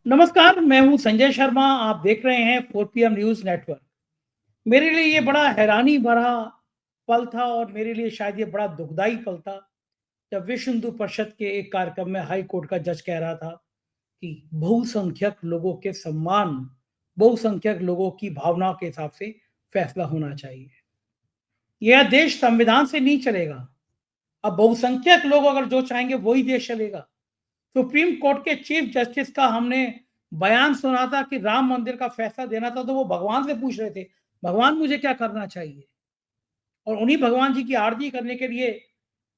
नमस्कार, मैं हूं संजय शर्मा। आप देख रहे हैं 4 PM न्यूज़ नेटवर्क। मेरे लिए ये बड़ा हैरानी भरा पल था और मेरे लिए शायद ये बड़ा दुखदाई पल था, जब विश्व हिंदू परिषद के एक कार्यक्रम में हाई कोर्ट का जज कह रहा था कि बहुसंख्यक लोगों के सम्मान, बहुसंख्यक लोगों की भावनाओं के हिसाब से फैसला होना चाहिए। यह देश संविधान से नहीं चलेगा। अब बहुसंख्यक लोग अगर जो चाहेंगे वही देश चलेगा। सुप्रीम कोर्ट के चीफ जस्टिस का हमने बयान सुना था कि राम मंदिर का फैसला देना था, तो वो भगवान से पूछ रहे थे, भगवान मुझे क्या करना चाहिए? और उन्हीं भगवान जी की आरती करने के लिए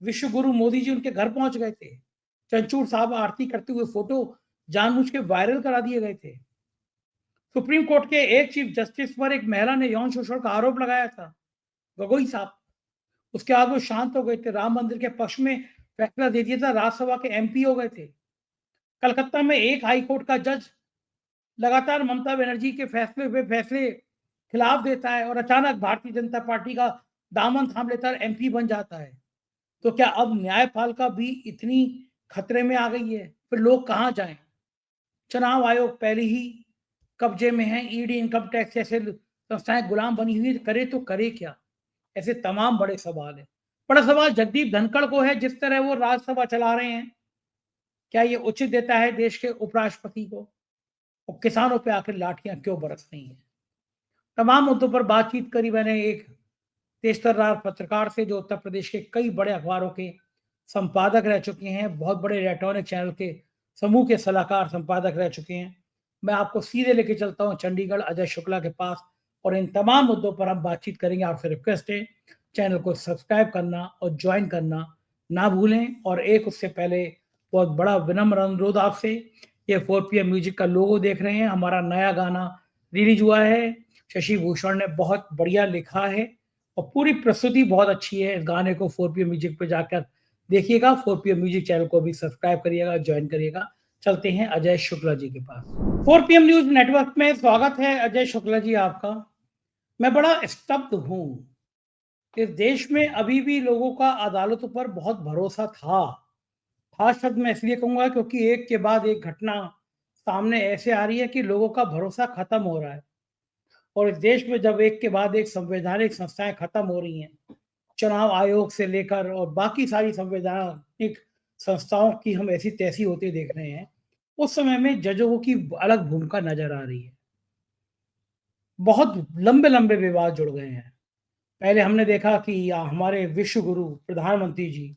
विश्व गुरु मोदी जी उनके घर पहुंच गए थे। चंचूर साहब आरती करते हुए फोटो जानबूझ के वायरल करा दिए गए थे। सुप्रीम कोर्ट के एक चीफ जस्टिस पर एक महिला ने यौन शोषण का आरोप लगाया था, गगोई साहब। उसके बाद वो शांत हो गए थे, राम मंदिर के पक्ष में फैसला दे दिया था, राज्यसभा के एमपी हो गए थे। कलकत्ता में एक हाई कोर्ट का जज लगातार ममता बनर्जी के फैसले पे फैसले खिलाफ देता है और अचानक भारतीय जनता पार्टी का दामन थाम लेता है, एमपी बन जाता है। तो क्या अब न्यायपालिका भी इतनी खतरे में आ गई है? फिर लोग कहाँ जाएं? चुनाव आयोग पहले ही कब्जे में है, ईडी, इनकम टैक्स जैसे संस्थाएं गुलाम बनी हुई है, करे तो करे क्या? ऐसे तमाम बड़े सवाल है। बड़ा सवाल जगदीप धनखड़ को है, जिस तरह वो राज्यसभा चला रहे हैं, क्या ये उचित देता है देश के उपराष्ट्रपति को? और किसानों पे आखिर लाठियां क्यों बरस रही हैं? तमाम मुद्दों पर बातचीत करी मैंने एक तेजतर्रार पत्रकार से, जो उत्तर प्रदेश के कई बड़े अखबारों के संपादक रह चुके हैं, बहुत बड़े इलेक्ट्रॉनिक चैनल के समूह के सलाहकार संपादक रह चुके हैं। मैं आपको सीधे लेके चलता हूं चंडीगढ़ अजय शुक्ला के पास, और इन तमाम मुद्दों पर हम बातचीत करेंगे। आपसे रिक्वेस्ट है, चैनल को सब्सक्राइब करना और ज्वाइन करना ना भूलें। और एक उससे पहले बहुत बड़ा विनम्र अनुरोध आपसे, ये 4 PM म्यूजिक का लोगो देख रहे हैं, हमारा नया गाना रिलीज हुआ है। शशि भूषण ने बहुत बढ़िया लिखा है और पूरी प्रस्तुति बहुत अच्छी है। इस गाने को 4 PM म्यूजिक पे जाकर देखिएगा। 4 PM म्यूजिक चैनल को भी सब्सक्राइब करिएगा, ज्वाइन करिएगा। चलते हैं अजय शुक्ला जी के पास। 4 PM न्यूज नेटवर्क में स्वागत है अजय शुक्ला जी आपका। मैं बड़ा स्तब्ध हूं। इस देश में अभी भी लोगों का अदालतों पर बहुत भरोसा था शब्द मैं इसलिए कहूंगा क्योंकि एक के बाद एक घटना सामने ऐसे आ रही है कि लोगों का भरोसा खत्म हो रहा है। और इस देश में जब एक के बाद एक संवैधानिक संस्थाएं खत्म हो रही हैं, चुनाव आयोग से लेकर और बाकी सारी संवैधानिक संस्थाओं की हम ऐसी तैसी होते देख रहे हैं, उस समय में जजों की अलग भूमिका नजर आ रही है। बहुत लंबे लंबे विवाद जुड़ गए हैं। पहले हमने देखा कि हमारे विश्व गुरु प्रधानमंत्री जी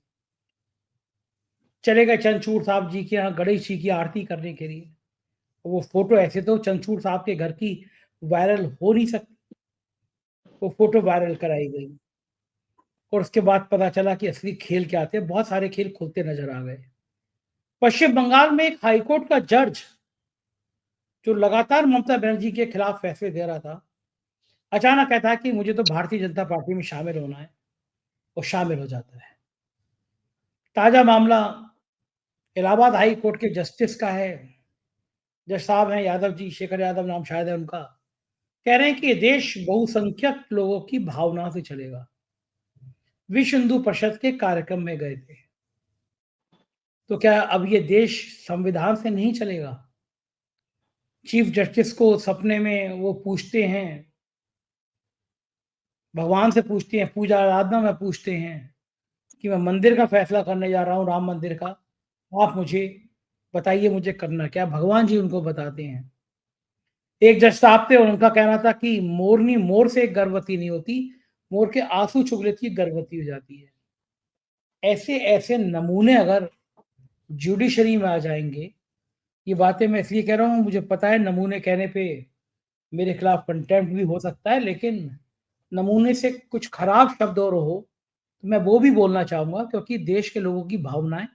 चले गए चंद्रचूड़ साहब जी के यहाँ गणेश जी की आरती करने के लिए। वो फोटो ऐसे तो चंद्रचूड़ साहब के घर की वायरल हो नहीं सकती, वो फोटो वायरल कराई गई और उसके बाद पता चला कि असली खेल क्या थे। बहुत सारे खेल खुलते नजर आ गए। पश्चिम बंगाल में एक हाईकोर्ट का जज, जो लगातार ममता बनर्जी के खिलाफ फैसले दे रहा था, अचानक कहता है कि मुझे तो भारतीय जनता पार्टी में शामिल होना है, और शामिल हो जाता है। ताजा मामला इलाहाबाद हाई कोर्ट के जस्टिस का है। जज साहब हैं यादव जी, शेखर यादव नाम शायद है उनका। कह रहे हैं कि ये देश बहुसंख्यक लोगों की भावना से चलेगा। विश्व हिंदू परिषद के कार्यक्रम में गए थे। तो क्या अब ये देश संविधान से नहीं चलेगा? चीफ जस्टिस को सपने में वो पूछते हैं, भगवान से पूछते हैं, पूजा आराधना में पूछते हैं कि मैं मंदिर का फैसला करने जा रहा हूँ, राम मंदिर का, आप मुझे बताइए मुझे करना क्या? भगवान जी उनको बताते हैं। एक जज साहब थे और उनका कहना था कि मोरनी मोर से गर्भवती नहीं होती, मोर के आंसू चुग लेती है, गर्भवती हो जाती है। ऐसे ऐसे नमूने अगर जुडिशरी में आ जाएंगे, ये बातें मैं इसलिए कह रहा हूँ, मुझे पता है नमूने कहने पे मेरे खिलाफ कंटेम्प्ट भी हो सकता है, लेकिन नमूने से कुछ खराब शब्द और हो तो मैं वो भी बोलना चाहूंगा, क्योंकि देश के लोगों की भावनाएं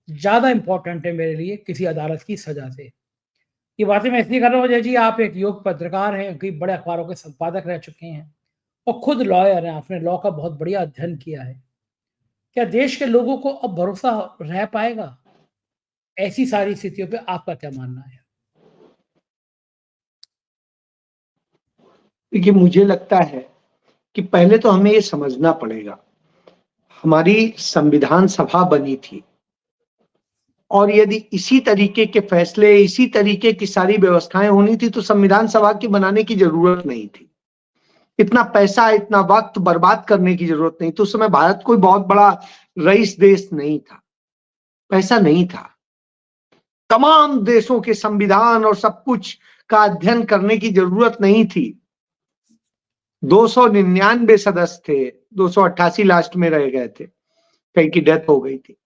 ज्यादा इंपॉर्टेंट है मेरे लिए किसी अदालत की सजा से। ये बातें मैं इसलिए कर रहा हूँ अजय जी, आप एक योग पत्रकार हैं, कई बड़े अखबारों के संपादक रह चुके हैं और खुद लॉयर हैं, आपने लॉ का बहुत बढ़िया अध्ययन किया है। क्या देश के लोगों को अब भरोसा रह पाएगा ऐसी सारी स्थितियों पे? आपका क्या मानना है? देखिए, मुझे लगता है कि पहले तो हमें ये समझना पड़ेगा, हमारी संविधान सभा बनी थी और यदि इसी तरीके के फैसले, इसी तरीके की सारी व्यवस्थाएं होनी थी तो संविधान सभा की बनाने की जरूरत नहीं थी। इतना पैसा, इतना वक्त बर्बाद करने की जरूरत नहीं थी। उस समय भारत कोई बहुत बड़ा रईस देश नहीं था, पैसा नहीं था। तमाम देशों के संविधान और सब कुछ का अध्ययन करने की जरूरत नहीं थी। 299 सदस्य थे, 288 लास्ट में रह गए थे, कई की डेथ हो गई थी।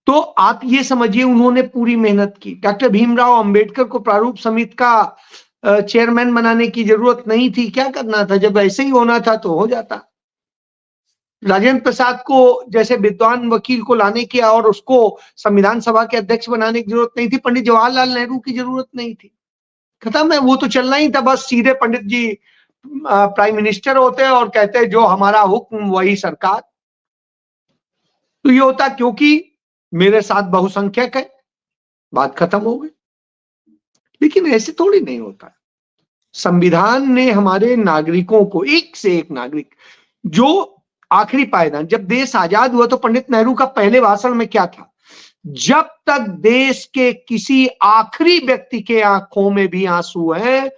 तो आप ये समझिए उन्होंने पूरी मेहनत की। डॉक्टर भीमराव अंबेडकर को प्रारूप समिति का चेयरमैन बनाने की जरूरत नहीं थी। क्या करना था, जब ऐसे ही होना था तो हो जाता। राजेंद्र प्रसाद को जैसे विद्वान वकील को लाने की और उसको संविधान सभा के अध्यक्ष बनाने की जरूरत नहीं थी। पंडित जवाहरलाल नेहरू की जरूरत नहीं थी। खत्म है, वो तो चलना ही था। बस सीधे पंडित जी प्राइम मिनिस्टर होते और कहते जो हमारा हुक्म वही सरकार। तो ये होता क्योंकि मेरे साथ बहुसंख्यक है, बात खत्म हो गई। लेकिन ऐसे थोड़ी नहीं होता। संविधान ने हमारे नागरिकों को, एक से एक नागरिक, जो आखिरी पायदान, जब देश आजाद हुआ तो पंडित नेहरू का पहले भाषण में क्या था, जब तक देश के किसी आखिरी व्यक्ति के आंखों में भी आंसू है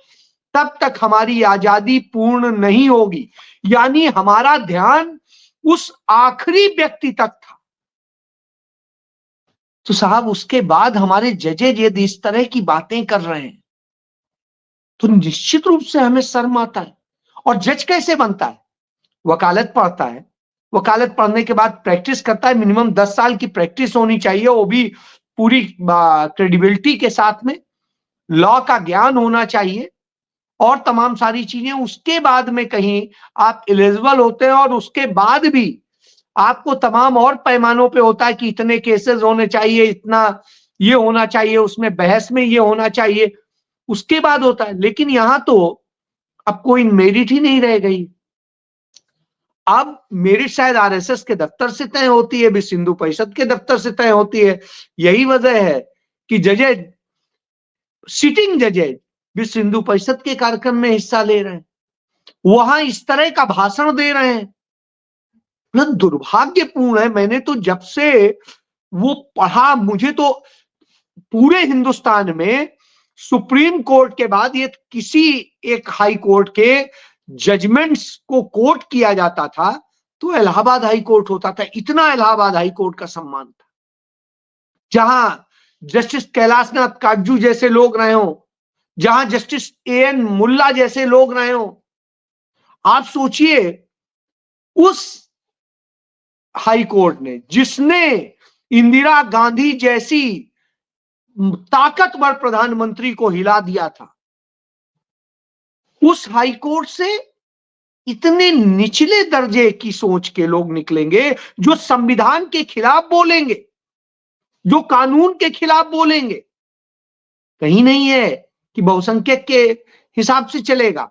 तब तक हमारी आजादी पूर्ण नहीं होगी। यानी हमारा ध्यान उस आखिरी व्यक्ति तक था। तो साहब उसके बाद हमारे जजेज यदि इस तरह की बातें कर रहे हैं तो निश्चित रूप से हमें शर्म आता है। और जज कैसे बनता है, वकालत पढ़ता है, वकालत पढ़ने के बाद प्रैक्टिस करता है। मिनिमम 10 साल की प्रैक्टिस होनी चाहिए, वो भी पूरी क्रेडिबिलिटी के साथ में। लॉ का ज्ञान होना चाहिए और तमाम सारी चीजें। उसके बाद में कहीं आप एलिजिबल होते हैं और उसके बाद भी आपको तमाम और पैमानों पे होता है कि इतने केसेस होने चाहिए, इतना ये होना चाहिए, उसमें बहस में ये होना चाहिए, उसके बाद होता है। लेकिन यहां तो अब कोई मेरिट ही नहीं रह गई। अब मेरिट शायद आरएसएस के दफ्तर से तय होती है, विश्व हिंदू परिषद के दफ्तर से तय होती है। यही वजह है कि जजेज, सिटिंग जजेज विश्व हिंदू परिषद के कार्यक्रम में हिस्सा ले रहे हैं, वहां इस तरह का भाषण दे रहे हैं। मतलब दुर्भाग्यपूर्ण है। मैंने तो जब से वो पढ़ा, मुझे तो पूरे हिंदुस्तान में सुप्रीम कोर्ट के बाद ये किसी एक हाई कोर्ट के जजमेंट्स को कोर्ट किया जाता था तो इलाहाबाद हाई कोर्ट होता था। इतना इलाहाबाद हाई कोर्ट का सम्मान था, जहां जस्टिस कैलाशनाथ काटजू जैसे लोग रहे हो, जहां जस्टिस एएन मुल्ला जैसे लोग रहे हो। आप सोचिए, उस हाई कोर्ट ने, जिसने इंदिरा गांधी जैसी ताकतवर प्रधानमंत्री को हिला दिया था, उस हाई कोर्ट से इतने निचले दर्जे की सोच के लोग निकलेंगे जो संविधान के खिलाफ बोलेंगे, जो कानून के खिलाफ बोलेंगे। कहीं नहीं है कि बहुसंख्यक के हिसाब से चलेगा,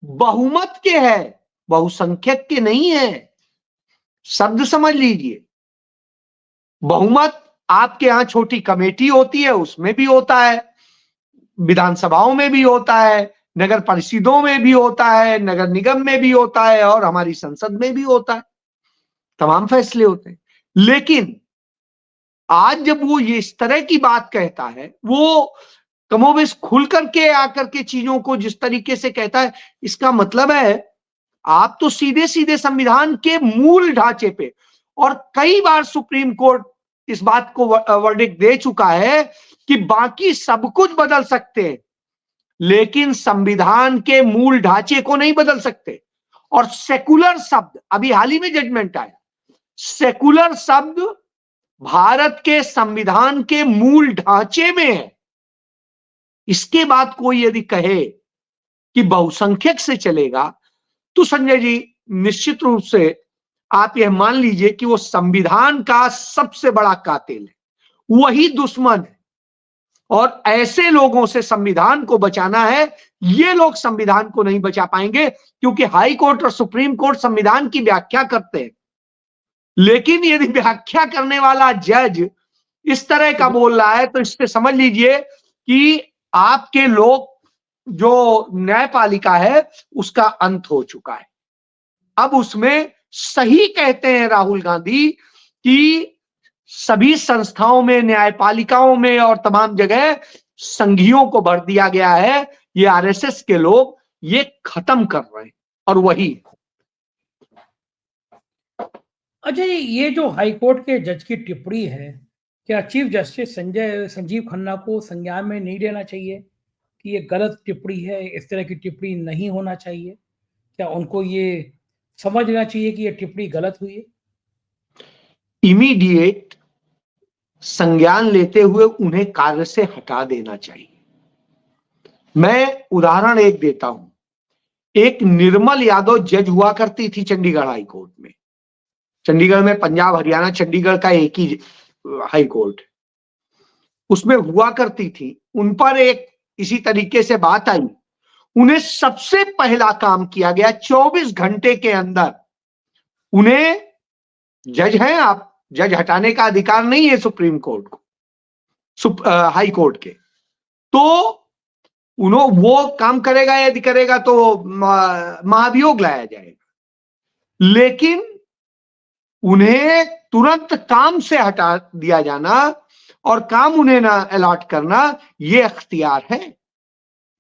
बहुमत के है, बहुसंख्यक के नहीं है। शब्द समझ लीजिए। बहुमत आपके यहां छोटी कमेटी होती है, उसमें भी होता है, विधानसभाओं में भी होता है, नगर परिषदों में भी होता है, नगर निगम में भी होता है और हमारी संसद में भी होता है। तमाम फैसले होते हैं। लेकिन आज जब वो ये इस तरह की बात कहता है, वो कमोबेश खुल करके आकर के चीजों को जिस तरीके से कहता है, इसका मतलब है आप तो सीधे सीधे संविधान के मूल ढांचे पे, और कई बार सुप्रीम कोर्ट इस बात को वर्डिक्ट दे चुका है कि बाकी सब कुछ बदल सकते हैं लेकिन संविधान के मूल ढांचे को नहीं बदल सकते। और सेकुलर शब्द, अभी हाल ही में जजमेंट आया, सेकुलर शब्द भारत के संविधान के मूल ढांचे में है। इसके बाद कोई यदि कहे कि बहुसंख्यक से चलेगा तो संजय जी निश्चित रूप से आप यह मान लीजिए कि वो संविधान का सबसे बड़ा कातिल है, वही दुश्मन है। और ऐसे लोगों से संविधान को बचाना है। ये लोग संविधान को नहीं बचा पाएंगे क्योंकि हाई कोर्ट और सुप्रीम कोर्ट संविधान की व्याख्या करते हैं। लेकिन यदि व्याख्या करने वाला जज इस तरह का बोल रहा है तो इससे समझ लीजिए कि आपके लोग, जो न्यायपालिका है, उसका अंत हो चुका है। अब उसमें सही कहते हैं राहुल गांधी कि सभी संस्थाओं में, न्यायपालिकाओं में और तमाम जगह संघियों को भर दिया गया है। ये आरएसएस के लोग ये खत्म कर रहे हैं और वही। अच्छा जी, ये जो हाईकोर्ट के जज की टिप्पणी है, क्या चीफ जस्टिस संजीव खन्ना को संज्ञान में नहीं लेना चाहिए कि ये गलत टिप्पणी है, इस तरह की टिप्पणी नहीं होना चाहिए? क्या उनको ये समझना चाहिए कि ये टिप्पणी गलत हुई है? इमीडिएट संज्ञान लेते हुए उन्हें कार्य से हटा देना चाहिए। मैं उदाहरण एक देता हूं। एक निर्मल यादव जज हुआ करती थी चंडीगढ़ हाई कोर्ट में। चंडीगढ़ में पंजाब हरियाणा चंडीगढ़ का एक ही हाई कोर्ट, उसमें हुआ करती थी। उन पर एक इसी तरीके से बात आई। उन्हें सबसे पहला काम किया गया, 24 घंटे के अंदर उन्हें, जज हैं आप, जज हटाने का अधिकार नहीं है सुप्रीम कोर्ट को, हाई कोर्ट के, तो उन्होंने वो काम करेगा यदि करेगा तो महाभियोग लाया जाएगा। लेकिन उन्हें तुरंत काम से हटा दिया जाना और काम उन्हें ना अलॉट करना, ये अख्तियार है।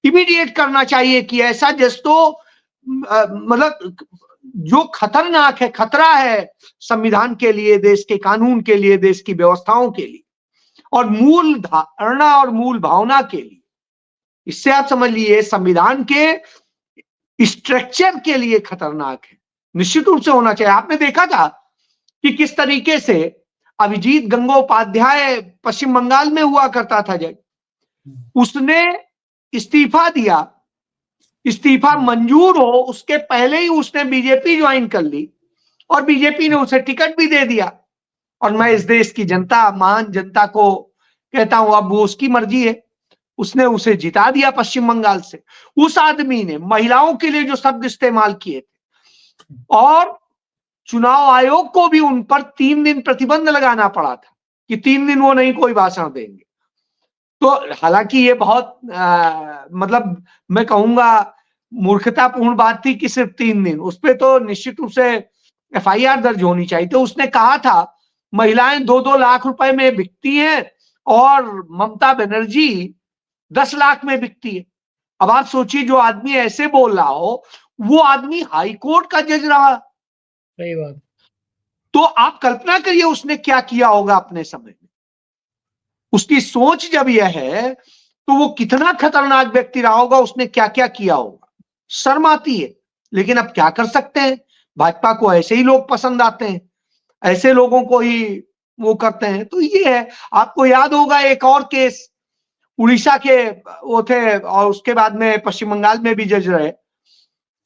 इमीडिएट करना चाहिए कि ऐसा जज तो मतलब जो खतरनाक है, खतरा है संविधान के लिए, देश के कानून के लिए, देश की व्यवस्थाओं के लिए और मूल धारणा और मूल भावना के लिए। इससे आप समझ लीजिए संविधान के स्ट्रक्चर के लिए खतरनाक है। निश्चित रूप से होना चाहिए। आपने देखा था कि किस तरीके से अभिजीत गंगोपाध्याय पश्चिम बंगाल में हुआ करता था जज, उसने इस्तीफा दिया, इस्तीफा मंजूर हो उसके पहले ही उसने बीजेपी ज्वाइन कर ली और बीजेपी ने उसे टिकट भी दे दिया। और मैं इस देश की जनता, महान जनता को कहता हूं अब वो उसकी मर्जी है, उसने उसे जिता दिया पश्चिम बंगाल से। उस आदमी ने महिलाओं के लिए जो शब्द इस्तेमाल किए थे और चुनाव आयोग को भी उन पर 3 दिन प्रतिबंध लगाना पड़ा था कि 3 दिन वो नहीं कोई भाषण देंगे। तो हालांकि ये बहुत मतलब मैं कहूंगा मूर्खतापूर्ण बात थी कि सिर्फ 3 दिन, उस पर तो निश्चित रूप से एफआईआर दर्ज होनी चाहिए। तो उसने कहा था महिलाएं 2-2 लाख रुपए में बिकती हैं और ममता बनर्जी 10 लाख में बिकती है। अब आप सोचिए जो आदमी ऐसे बोल रहा हो वो आदमी हाई कोर्ट का जज रहा। सही बात। तो आप कल्पना करिए उसने क्या किया होगा अपने समय में। उसकी सोच जब यह है तो वो कितना खतरनाक व्यक्ति रहा होगा, उसने क्या क्या किया होगा। शर्म आती है, लेकिन अब क्या कर सकते हैं। भाजपा को ऐसे ही लोग पसंद आते हैं, ऐसे लोगों को ही वो करते हैं। तो ये है। आपको याद होगा एक और केस, उड़ीसा के वो थे और उसके बाद में पश्चिम बंगाल में भी जज रहे।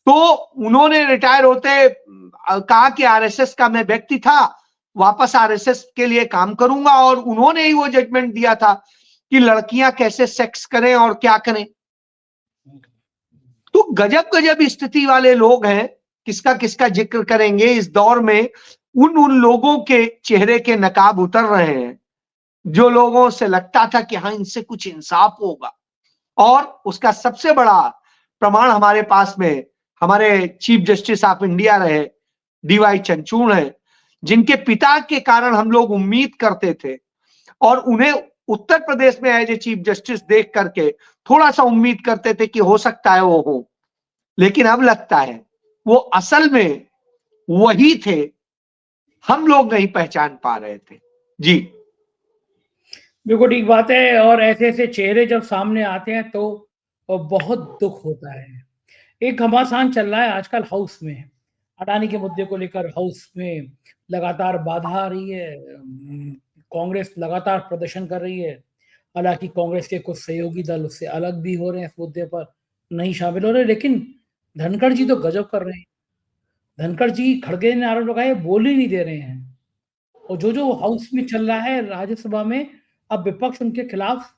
तो उन्होंने रिटायर होते कहा कि आरएसएस का मैं व्यक्ति था, वापस आरएसएस के लिए काम करूंगा, और उन्होंने ही वो जजमेंट दिया था कि लड़कियां कैसे सेक्स करें और क्या करें। तो गजब गजब स्थिति वाले लोग हैं। किसका किसका जिक्र करेंगे इस दौर में। उन लोगों के चेहरे के नकाब उतर रहे हैं जो लोगों से लगता था कि हाँ इनसे कुछ इंसाफ होगा। और उसका सबसे बड़ा प्रमाण हमारे पास में हमारे चीफ जस्टिस ऑफ इंडिया रहे डीवाई चंद्रचूड़ है, जिनके पिता के कारण हम लोग उम्मीद करते थे और उन्हें उत्तर प्रदेश में एज ए चीफ जस्टिस देख करके थोड़ा सा उम्मीद करते थे कि हो सकता है वो हो। लेकिन अब लगता है वो असल में वही थे, हम लोग नहीं पहचान पा रहे थे। जी बिल्कुल ठीक बात है। और ऐसे ऐसे चेहरे जब सामने आते हैं तो बहुत दुख होता है। एक घमासान चल रहा है आजकल हाउस में, अडानी के मुद्दे को लेकर हाउस में लगातार बाधा आ रही है। कांग्रेस लगातार प्रदर्शन कर रही है। हालांकि कांग्रेस के कुछ सहयोगी दल उससे अलग भी हो रहे हैं, इस मुद्दे पर नहीं शामिल हो रहे। लेकिन धनखड़ जी तो गजब कर रहे हैं। धनखड़ जी खड़गे ने आरोप लगाए, बोल ही नहीं दे रहे हैं। और जो हाउस में चल रहा है राज्यसभा में, अब विपक्ष उनके खिलाफ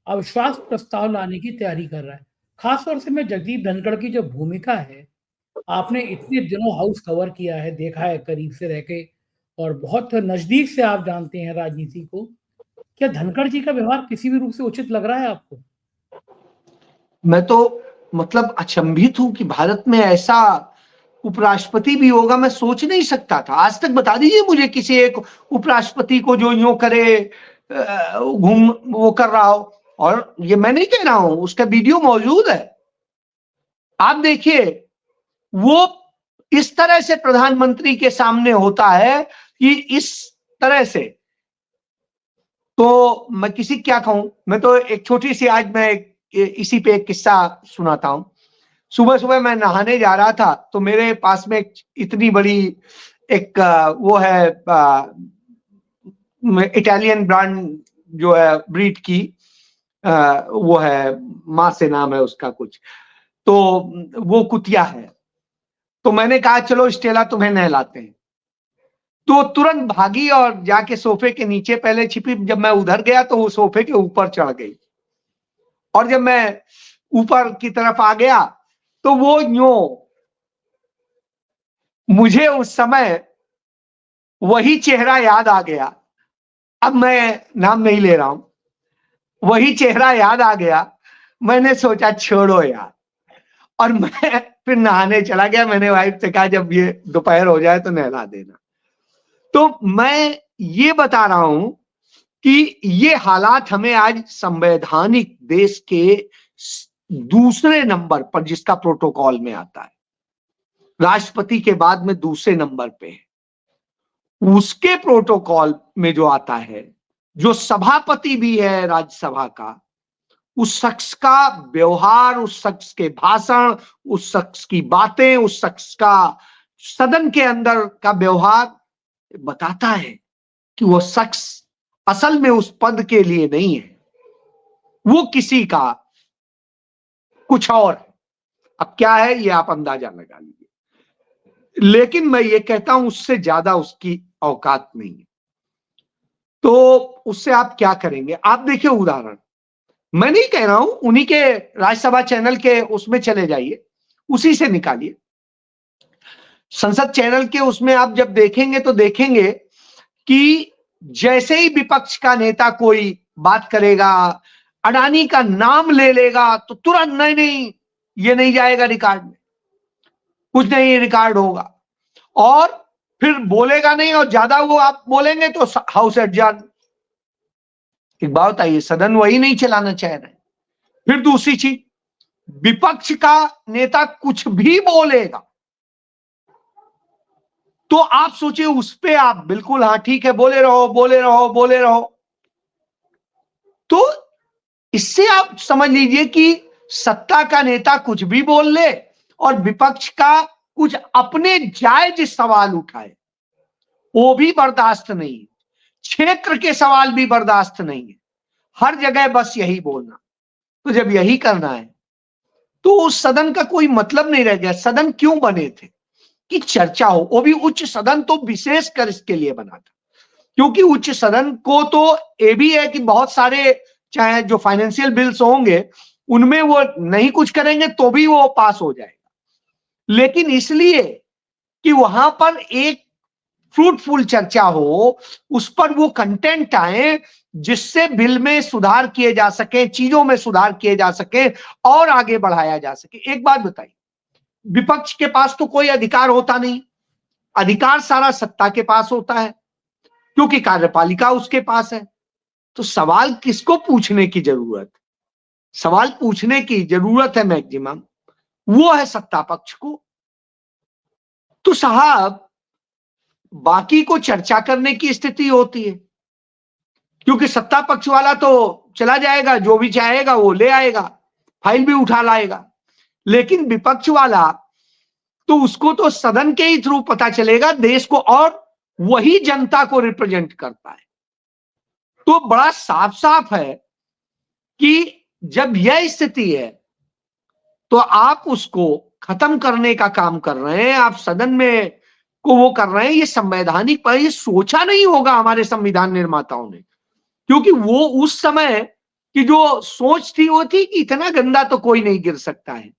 अविश्वास प्रस्ताव लाने की तैयारी कर रहा है। खासतौर से मैं जगदीप धनखड़ की जो भूमिका है, आपने इतने दिनों हाउस कवर किया है, देखा है करीब से रह के और बहुत नजदीक से आप जानते हैं राजनीति को। क्या धनखड़ जी का व्यवहार किसी भी रूप से उचित लग रहा है आपको? मैं तो मतलब अचंभित हूं कि भारत में ऐसा उपराष्ट्रपति भी होगा, मैं सोच नहीं सकता था। आज तक बता दीजिए मुझे किसी एक उपराष्ट्रपति को जो यूं करे, घूम वो कर रहा हो। और ये मैं नहीं कह रहा हूं, उसका वीडियो मौजूद है, आप देखिए। वो इस तरह से प्रधानमंत्री के सामने होता है कि इस तरह से, तो मैं किसी क्या कहूं, मैं तो एक छोटी सी आज मैं इसी पे एक किस्सा सुनाता हूं। सुबह सुबह मैं नहाने जा रहा था, तो मेरे पास में इतनी बड़ी एक वो है इटालियन ब्रांड जो है, ब्रीड की वो है, माँ से नाम है उसका कुछ, तो वो कुतिया है। तो मैंने कहा चलो स्टेला तुम्हें नहलाते हैं। तो तुरंत भागी और जाके सोफे के नीचे पहले छिपी। जब मैं उधर गया तो वो सोफे के ऊपर चढ़ गई, और जब मैं ऊपर की तरफ आ गया तो वो यूं, मुझे उस समय वही चेहरा याद आ गया। अब मैं नाम नहीं ले रहा हूं, वही चेहरा याद आ गया। मैंने सोचा छोड़ो यार, और मैं फिर नहाने चला गया। मैंने वाइफ से कहा जब ये दोपहर हो जाए तो नहला देना। तो मैं ये बता रहा हूं कि ये हालात हमें आज संवैधानिक देश के दूसरे नंबर पर, जिसका प्रोटोकॉल में आता है, राष्ट्रपति के बाद में दूसरे नंबर पे है, उसके प्रोटोकॉल में जो आता है, जो सभापति भी है राज्यसभा का, उस शख्स का व्यवहार, उस शख्स के भाषण, उस शख्स की बातें, उस शख्स का सदन के अंदर का व्यवहार बताता है कि वो शख्स असल में उस पद के लिए नहीं है, वो किसी का कुछ और है। अब क्या है ये आप अंदाजा लगा लीजिए, लेकिन मैं ये कहता हूं उससे ज्यादा उसकी औकात नहीं है। तो उससे आप क्या करेंगे? आप देखिए उदाहरण, मैं नहीं कह रहा हूं, उन्हीं के राज्यसभा चैनल के उसमें चले जाइए, उसी से निकालिए। संसद चैनल के उसमें आप जब देखेंगे तो देखेंगे कि जैसे ही विपक्ष का नेता कोई बात करेगा, अडानी का नाम ले लेगा, तो तुरंत नहीं नहीं ये नहीं जाएगा रिकॉर्ड में, कुछ नहीं रिकॉर्ड होगा। और फिर बोलेगा नहीं, और ज्यादा वो आप बोलेंगे तो हाउस एडजर्न। एक बात बताइए, सदन वही नहीं चलाना चाह रहे। फिर दूसरी चीज, विपक्ष का नेता कुछ भी बोलेगा तो आप सोचिए उस पे आप बिल्कुल हाँ ठीक है बोले रहो बोले रहो बोले रहो। तो इससे आप समझ लीजिए कि सत्ता का नेता कुछ भी बोल ले और विपक्ष का कुछ अपने जायज सवाल उठाए, वो भी बर्दाश्त नहीं है। क्षेत्र के सवाल भी बर्दाश्त नहीं है, हर जगह बस यही बोलना। तो जब यही करना है तो उस सदन का कोई मतलब नहीं रह गया। सदन क्यों बने थे? कि चर्चा हो, वो भी उच्च सदन तो विशेषकर इसके लिए बना था, क्योंकि उच्च सदन को तो ये भी है कि बहुत सारे चाहे जो फाइनेंशियल बिल्स होंगे उनमें वो नहीं कुछ करेंगे तो भी वो पास हो जाएगा, लेकिन इसलिए कि वहां पर एक फ्रूटफुल चर्चा हो, उस पर वो कंटेंट आए जिससे बिल में सुधार किए जा सके, चीजों में सुधार किए जा सके और आगे बढ़ाया जा सके। एक बात बताइए, विपक्ष के पास तो कोई अधिकार होता नहीं, अधिकार सारा सत्ता के पास होता है, क्योंकि कार्यपालिका उसके पास है। तो सवाल किसको पूछने की जरूरत? सवाल पूछने की जरूरत है मैक्सिमम वो है सत्ता पक्ष को। तो साहब बाकी को चर्चा करने की स्थिति होती है, क्योंकि सत्ता पक्ष वाला तो चला जाएगा, जो भी चाहेगा वो ले आएगा, फाइल भी उठा लाएगा, लेकिन विपक्ष वाला तो उसको तो सदन के ही थ्रू पता चलेगा देश को, और वही जनता को रिप्रेजेंट करता है। तो बड़ा साफ साफ है कि जब यह स्थिति है तो आप उसको खत्म करने का काम कर रहे हैं, आप सदन में को वो कर रहे हैं। ये संवैधानिक पर ये सोचा नहीं होगा हमारे संविधान निर्माताओं ने, क्योंकि वो उस समय की जो सोच थी वो थी कि इतना गंदा तो कोई नहीं गिर सकता है।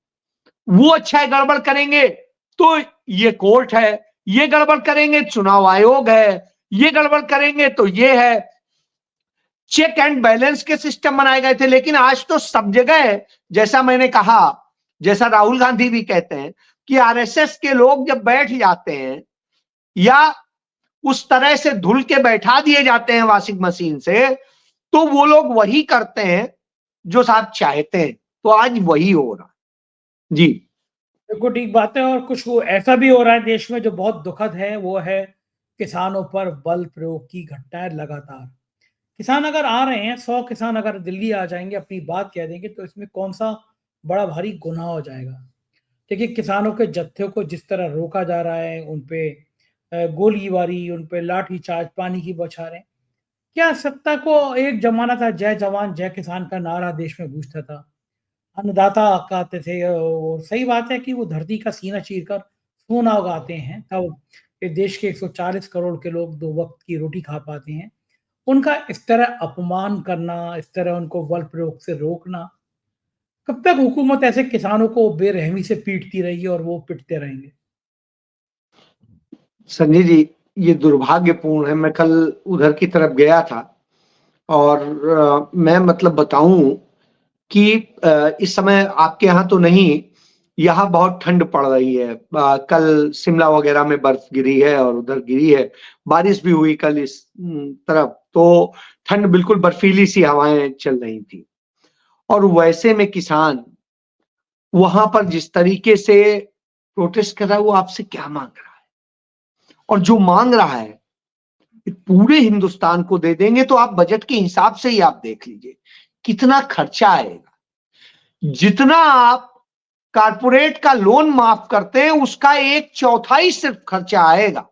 वो अच्छा है, गड़बड़ करेंगे तो ये कोर्ट है, ये गड़बड़ करेंगे चुनाव आयोग है, ये गड़बड़ करेंगे तो ये है। चेक एंड बैलेंस के सिस्टम बनाए गए थे, लेकिन आज तो सब जगह, जैसा मैंने कहा, जैसा राहुल गांधी भी कहते हैं, कि आरएसएस के लोग जब बैठ जाते हैं या उस तरह से धुल के बैठा दिए जाते हैं वॉशिंग मशीन से, तो वो लोग वही करते हैं जो साहब चाहते हैं। तो आज वही हो रहा है जी। बिल्कुल ठीक बात है। और कुछ वो ऐसा भी हो रहा है देश में जो बहुत दुखद है, वो है किसानों पर बल प्रयोग की घटनाएं लगातार। किसान अगर आ रहे हैं, 100 किसान अगर दिल्ली आ जाएंगे, अपनी बात कह देंगे, तो इसमें कौन सा बड़ा भारी गुनाह हो जाएगा। देखिए, किसानों के जत्थे को जिस तरह रोका जा रहा है, उन पे गोलीबारी, उन पे लाठीचार्ज, पानी की बौछारें। क्या सत्ता को एक जमाना था जय जवान जय किसान का नारा देश में गूंजता था, अन्नदाता कहते थे, और सही बात है कि वो धरती का सीना चीरकर सोना उगाते हैं, तब इस देश के 140 करोड़ के लोग 2 वक्त की रोटी खा पाते हैं। उनका इस तरह अपमान करना, इस तरह उनको बल प्रयोग से रोकना, कब तक हुकूमत ऐसे किसानों को बेरहमी से पीटती रहेगी और वो पिटते रहेंगे? संजय जी, ये दुर्भाग्यपूर्ण है। मैं कल उधर की तरफ गया था और मैं मतलब बताऊं कि इस समय आपके यहाँ तो नहीं, यहाँ बहुत ठंड पड़ रही है। कल शिमला वगैरह में बर्फ गिरी है और उधर गिरी है, बारिश भी हुई कल इस तरफ, तो ठंड बिल्कुल बर्फीली सी हवाएं चल रही थी। और वैसे में किसान वहां पर जिस तरीके से प्रोटेस्ट कर रहा है, वो आपसे क्या मांग रहा है? और जो मांग रहा है पूरे हिंदुस्तान को दे देंगे, तो आप बजट के हिसाब से ही आप देख लीजिए कितना खर्चा आएगा। जितना आप कारपोरेट का लोन माफ करते हैं, उसका 1/4 सिर्फ खर्चा आएगा।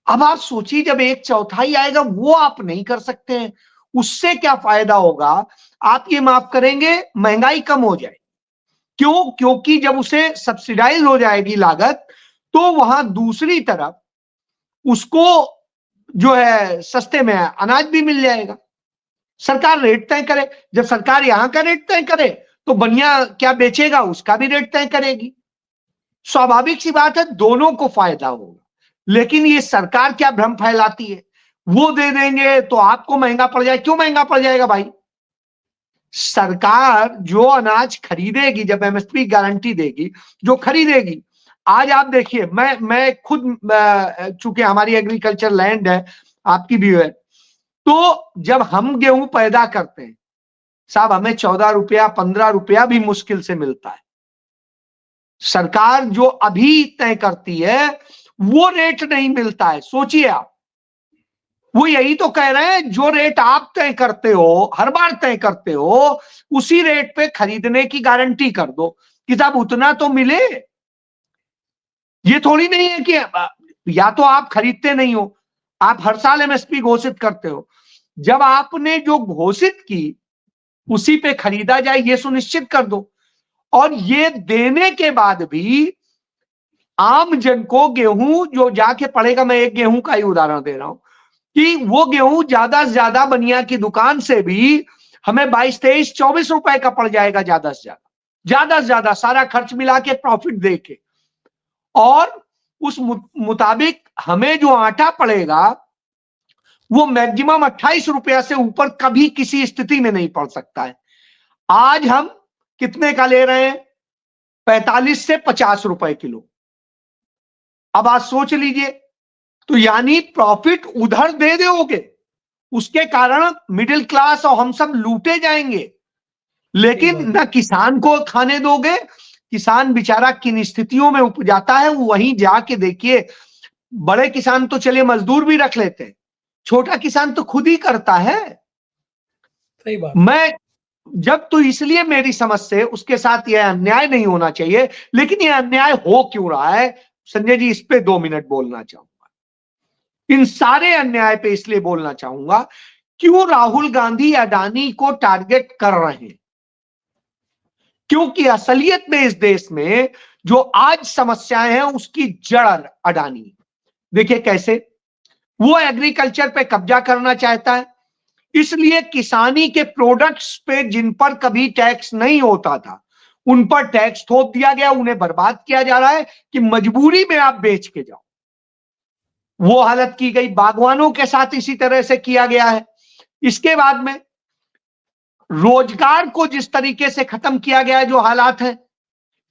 अब आप सोचिए, जब 1/4 आएगा, वो आप नहीं कर सकते हैं, उससे क्या फायदा होगा? आप ये माफ करेंगे, महंगाई कम हो जाए। क्यों? क्योंकि जब उसे सब्सिडाइज हो जाएगी लागत, तो वहां दूसरी तरफ उसको जो है सस्ते में अनाज भी मिल जाएगा। सरकार रेट तय करे। जब सरकार यहां का रेट तय करे, तो बनिया क्या बेचेगा, उसका भी रेट तय करेगी। स्वाभाविक सी बात है, दोनों को फायदा होगा। लेकिन ये सरकार क्या भ्रम फैलाती है, वो दे देंगे तो आपको महंगा पड़ जाए। क्यों महंगा पड़ जाएगा भाई? सरकार जो अनाज खरीदेगी, जब एमएसपी गारंटी देगी, जो खरीदेगी। आज आप देखिए, मैं खुद, चूंकि हमारी एग्रीकल्चर लैंड है, आपकी भी है, तो जब हम गेहूं पैदा करते हैं साहब, हमें 14 रुपया 15 रुपया भी मुश्किल से मिलता है। सरकार जो अभी तय करती है, वो रेट नहीं मिलता है। सोचिए आप, वो यही तो कह रहे हैं, जो रेट आप तय करते हो, हर बार तय करते हो, उसी रेट पे खरीदने की गारंटी कर दो कि साहब उतना तो मिले। ये थोड़ी नहीं है कि या तो आप खरीदते नहीं हो, आप हर साल एमएसपी घोषित करते हो। जब आपने जो घोषित की उसी पे खरीदा जाए, ये सुनिश्चित कर दो। और ये देने के बाद भी आम जन को गेहूं जो जाके पड़ेगा, मैं एक गेहूं का ही उदाहरण दे रहा हूं, कि वो गेहूं ज्यादा से ज्यादा बनिया की दुकान से भी हमें 22, 23, 24 रुपए का पड़ जाएगा, ज्यादा से ज्यादा सारा खर्च मिला के प्रॉफिट दे के। और उस मुताबिक हमें जो आटा पड़ेगा, वो मैक्सिमम 28 रुपया से ऊपर कभी किसी स्थिति में नहीं पड़ सकता है। आज हम कितने का ले रहे हैं? 45 से 50 रुपए किलो। अब आप सोच लीजिए, तो यानी प्रॉफिट उधर दे दोगे, उसके कारण मिडिल क्लास और हम सब लूटे जाएंगे। लेकिन न किसान को खाने दोगे। किसान बेचारा किन स्थितियों में उपजाता है, वहीं जाके देखिए। बड़े किसान तो चलिए मजदूर भी रख लेते हैं, छोटा किसान तो खुद ही करता है। सही बात। मैं जब, तो इसलिए मेरी समझ से उसके साथ यह अन्याय नहीं होना चाहिए। लेकिन यह अन्याय हो क्यों रहा है, संजय जी, इस पे 2 मिनट बोलना चाहूंगा। इन सारे अन्याय पे इसलिए बोलना चाहूंगा, क्यों राहुल गांधी अडानी को टारगेट कर रहे हैं? क्योंकि असलियत में इस देश में जो आज समस्याएं हैं, उसकी जड़ अडानी। देखिए कैसे वो एग्रीकल्चर पे कब्जा करना चाहता है, इसलिए किसानी के प्रोडक्ट्स पे जिन पर कभी टैक्स नहीं होता था, उन पर टैक्स थोप दिया गया, उन्हें बर्बाद किया जा रहा है कि मजबूरी में आप बेच के जाओ। वो हालत की गई, बागवानों के साथ इसी तरह से किया गया है। इसके बाद में रोजगार को जिस तरीके से खत्म किया गया है, जो हालात है,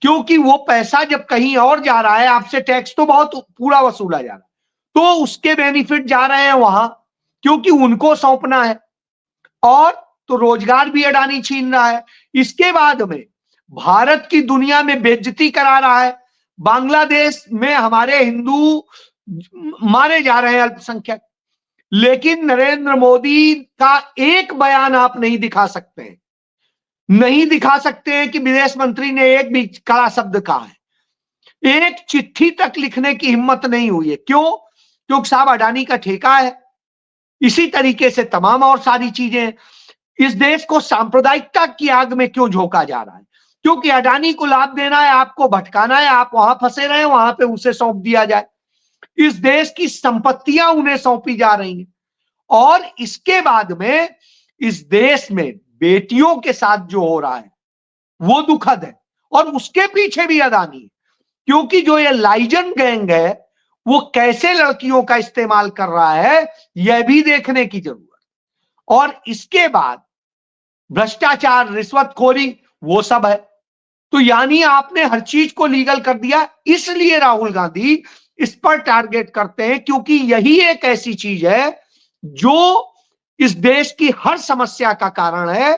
क्योंकि वो पैसा जब कहीं और जा रहा है, आपसे टैक्स तो बहुत पूरा वसूला जा रहा है, तो उसके बेनिफिट जा रहे हैं वहां, क्योंकि उनको सौंपना है। और तो रोजगार भी अडानी छीन रहा है। इसके बाद में भारत की दुनिया में बेइज्जती करा रहा है। बांग्लादेश में हमारे हिंदू मारे जा रहे हैं, अल्पसंख्यक, लेकिन नरेंद्र मोदी का एक बयान आप नहीं दिखा सकते हैं, नहीं दिखा सकते हैं कि विदेश मंत्री ने एक भी कड़ा शब्द कहा है। एक चिट्ठी तक लिखने की हिम्मत नहीं हुई है। क्यों? क्योंकि साहब अडानी का ठेका है। इसी तरीके से तमाम और सारी चीजें। इस देश को सांप्रदायिकता की आग में क्यों झोंका जा रहा है? क्योंकि अडानी को लाभ देना है, आपको भटकाना है, आप वहां फंसे रहे, वहां पे उसे सौंप दिया जाए। इस देश की संपत्तियां उन्हें सौंपी जा रही हैं। और इसके बाद में इस देश में बेटियों के साथ जो हो रहा है वो दुखद है, और उसके पीछे भी अडानी है। क्योंकि जो ये लाइजन गैंग है वो कैसे लड़कियों का इस्तेमाल कर रहा है, यह भी देखने की जरूरत। और इसके बाद भ्रष्टाचार, रिश्वतखोरी, वो सब है। तो यानी आपने हर चीज को लीगल कर दिया। इसलिए राहुल गांधी इस पर टारगेट करते हैं, क्योंकि यही एक ऐसी चीज है जो इस देश की हर समस्या का कारण है।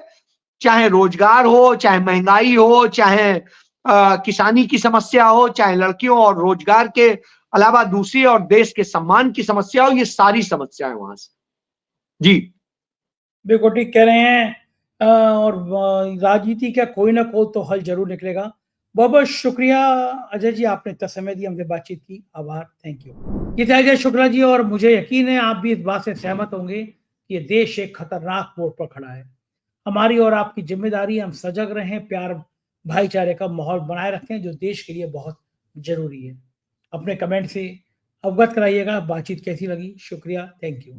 चाहे रोजगार हो, चाहे महंगाई हो, चाहे किसानी की समस्या हो, चाहे लड़कियों और रोजगार के अलावा दूसरी और देश के सम्मान की समस्या हो, ये सारी समस्याएं वहां से। जी बिल्कुल ठीक कह रहे हैं। और राजनीति का कोई ना कोई तो हल जरूर निकलेगा। बहुत बहुत शुक्रिया अजय जी, आपने इतना समय दिया, हमसे बातचीत की। आभार, थैंक यू। ये थे अजय शुक्ला जी, और मुझे यकीन है आप भी इस बात से सहमत होंगे कि ये देश एक खतरनाक मोड़ पर खड़ा है। हमारी और आपकी जिम्मेदारी, हम सजग रहें, प्यार भाईचारे का माहौल बनाए रखें, जो देश के लिए बहुत जरूरी है। अपने कमेंट से अवगत कराइएगा बातचीत कैसी लगी। शुक्रिया, थैंक यू।